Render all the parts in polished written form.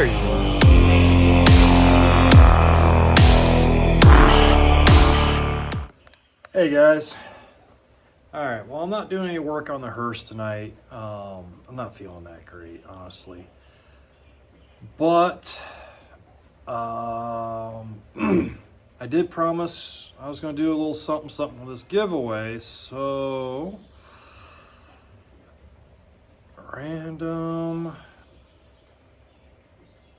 There you are. Hey guys. Alright, well, I'm not doing any work on the hearse tonight. I'm not feeling that great, honestly. But I did promise I was going to do a little something with this giveaway, so random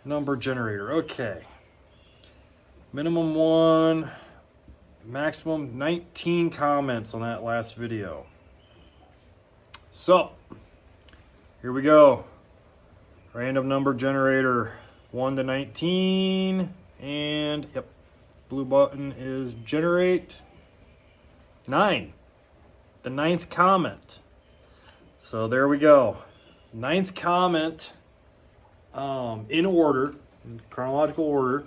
number generator. Okay. Minimum 1, maximum 19 comments on that last video. So, here we go. Random number generator 1 to 19, and yep, blue button is generate 9. The 9th comment. So there we go. 9th comment, in order, in chronological order.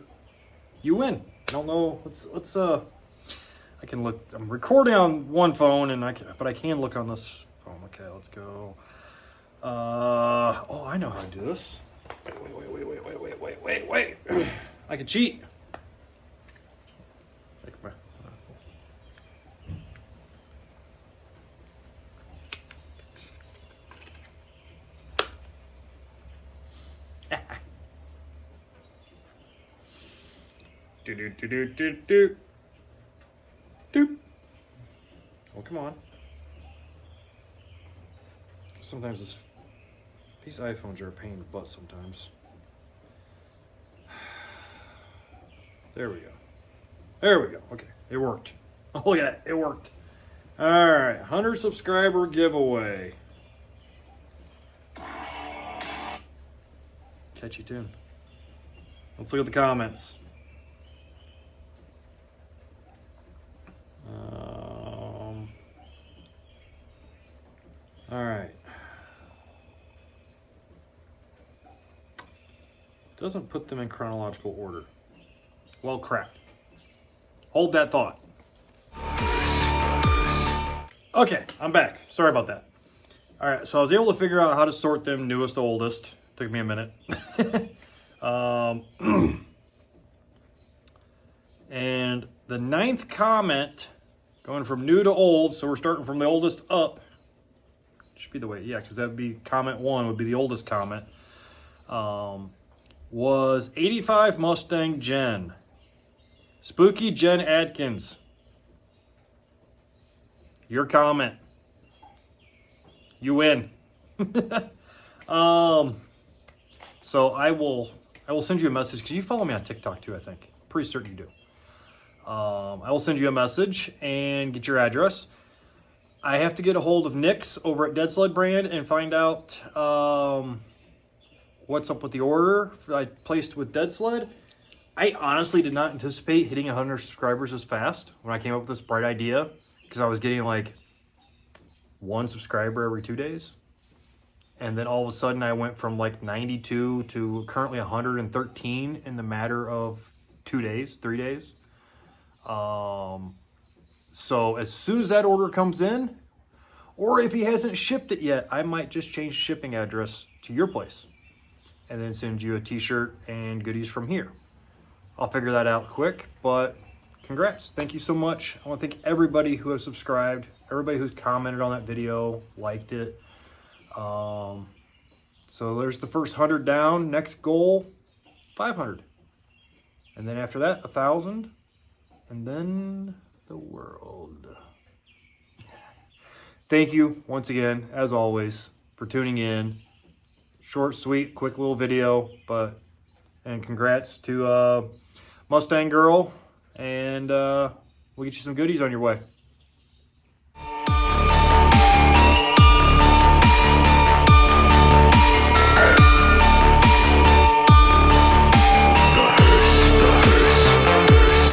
You win. I don't know. Let's I can look. I'm recording on one phone, but I can look on this phone. Okay, let's go. Oh, I know how to do this. Wait. I can cheat. Do. Oh, come on. Sometimes these iPhones are a pain in the butt sometimes. There we go. Okay, it worked. Oh, look at that. It worked. All right, 100 subscriber giveaway. Catchy tune. Let's look at the comments. All right. Doesn't put them in chronological order. Well, crap. Hold that thought. Okay, I'm back. Sorry about that. All right, so I was able to figure out how to sort them newest to oldest. Took me a minute. And the 9th comment, going from new to old, so we're starting from the oldest up. Should be the way, yeah, because that would be comment 1 would be the oldest comment. Was 85 Mustang Jen. Spooky Jen Adkins. Your comment. You win. So I will send you a message because you follow me on TikTok too, I think. Pretty certain you do. I will send you a message and get your address. I have to get a hold of Nick's over at Dead Sled brand and find out what's up with the order I placed with Dead Sled. I honestly did not anticipate hitting 100 subscribers as fast when I came up with this bright idea, because I was getting like 1 subscriber every 2 days. And then all of a sudden I went from like 92 to currently 113 in the matter of 2 days, 3 days. So as soon as that order comes in, or if he hasn't shipped it yet, I might just change the shipping address to your place and then send you a t-shirt and goodies from here. I'll figure that out quick, but congrats. Thank you so much. I want to thank everybody who has subscribed, everybody who's commented on that video, liked it. So there's the first 100 down. Next goal, 500. And then after that, 1,000. And then the world. Thank you once again, as always, for tuning in. Short, sweet, quick little video, and congrats to Mustang Girl, and we'll get you some goodies on your way.